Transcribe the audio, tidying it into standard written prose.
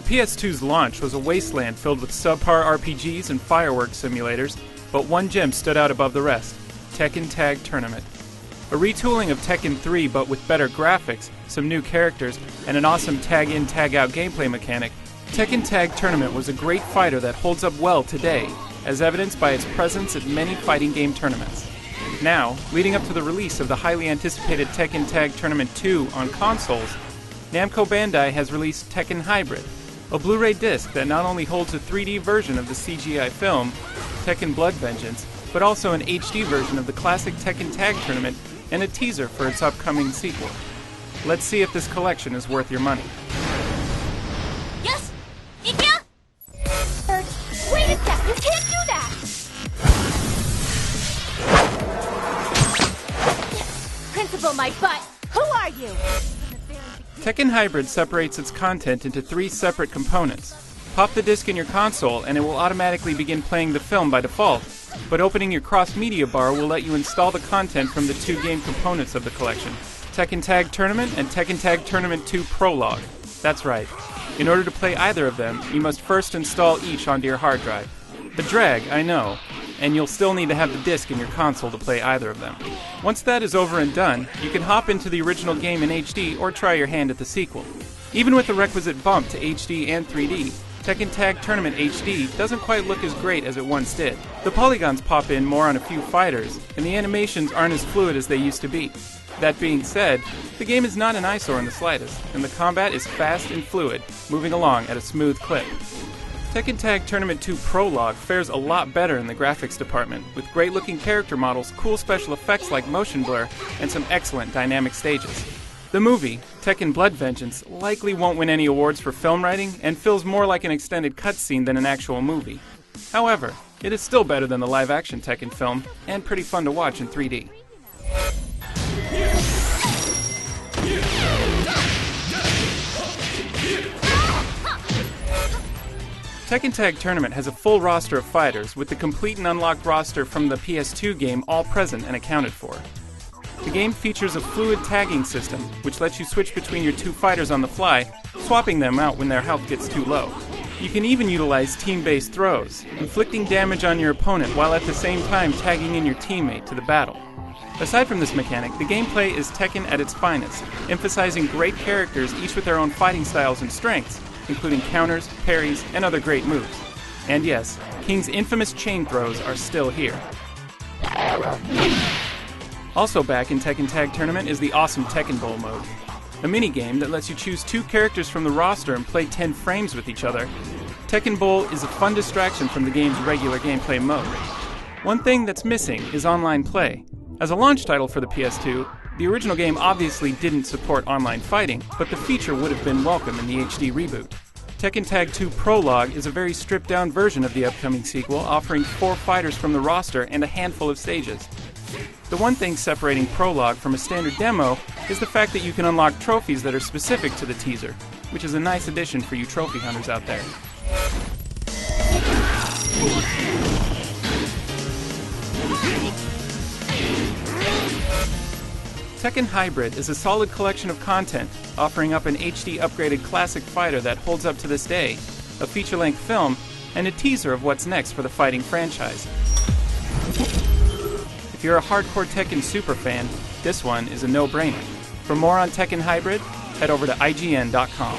PS2's launch was a wasteland filled with subpar RPGs and fireworks simulators, but one gem stood out above the rest: Tekken Tag Tournament. A retooling of Tekken 3 but with better graphics, some new characters, and an awesome tag-in tag-out gameplay mechanic, Tekken Tag Tournament was a great fighter that holds up well today, as evidenced by its presence at many fighting game tournaments. Now, leading up to the release of the highly anticipated Tekken Tag Tournament 2 on consoles, Namco Bandai has released Tekken Hybrid, a Blu-ray disc that not only holds a 3D version of the CGI film, Tekken Blood Vengeance, but also an HD version of the classic Tekken Tag Tournament and a teaser for its upcoming sequel. Let's see if this collection is worth your money. Yes! Ikea! Wait a sec, you can't do that! Principal my butt! Who are you? Tekken Hybrid separates its content into 3 separate components. Pop the disc in your console and it will automatically begin playing the film by default, but opening your cross-media bar will let you install the content from the 2 game components of the collection, Tekken Tag Tournament and Tekken Tag Tournament 2 Prologue. That's right. In order to play either of them, you must first install each onto your hard drive. A drag, I know, and you'll still need to have the disc in your console to play either of them. Once that is over and done, you can hop into the original game in HD or try your hand at the sequel. Even with the requisite bump to HD and 3D, Tekken Tag Tournament HD doesn't quite look as great as it once did. The polygons pop in more on a few fighters, and the animations aren't as fluid as they used to be. That being said, the game is not an eyesore in the slightest, and the combat is fast and fluid, moving along at a smooth clip. Tekken Tag Tournament 2 Prologue fares a lot better in the graphics department, with great-looking character models, cool special effects like motion blur, and some excellent dynamic stages. The movie, Tekken Blood Vengeance, likely won't win any awards for film writing and feels more like an extended cutscene than an actual movie. However, it is still better than the live-action Tekken film, and pretty fun to watch in 3D. Tekken Tag Tournament has a full roster of fighters, with the complete and unlocked roster from the PS2 game all present and accounted for. The game features a fluid tagging system, which lets you switch between your 2 fighters on the fly, swapping them out when their health gets too low. You can even utilize team-based throws, inflicting damage on your opponent while at the same time tagging in your teammate to the battle. Aside from this mechanic, the gameplay is Tekken at its finest, emphasizing great characters each with their own fighting styles and strengths, including counters, parries, and other great moves. And yes, King's infamous chain throws are still here. Also back in Tekken Tag Tournament is the awesome Tekken Bowl mode, a minigame that lets you choose 2 characters from the roster and play 10 frames with each other. Tekken Bowl is a fun distraction from the game's regular gameplay mode. One thing that's missing is online play. As a launch title for the PS2, the original game obviously didn't support online fighting, but the feature would have been welcome in the HD reboot. Tekken Tag 2 Prologue is a very stripped-down version of the upcoming sequel, offering 4 fighters from the roster and a handful of stages. The one thing separating Prologue from a standard demo is the fact that you can unlock trophies that are specific to the teaser, which is a nice addition for you trophy hunters out there. Tekken Hybrid is a solid collection of content, offering up an HD upgraded classic fighter that holds up to this day, a feature-length film, and a teaser of what's next for the fighting franchise. If you're a hardcore Tekken superfan, this one is a no-brainer. For more on Tekken Hybrid, head over to IGN.com.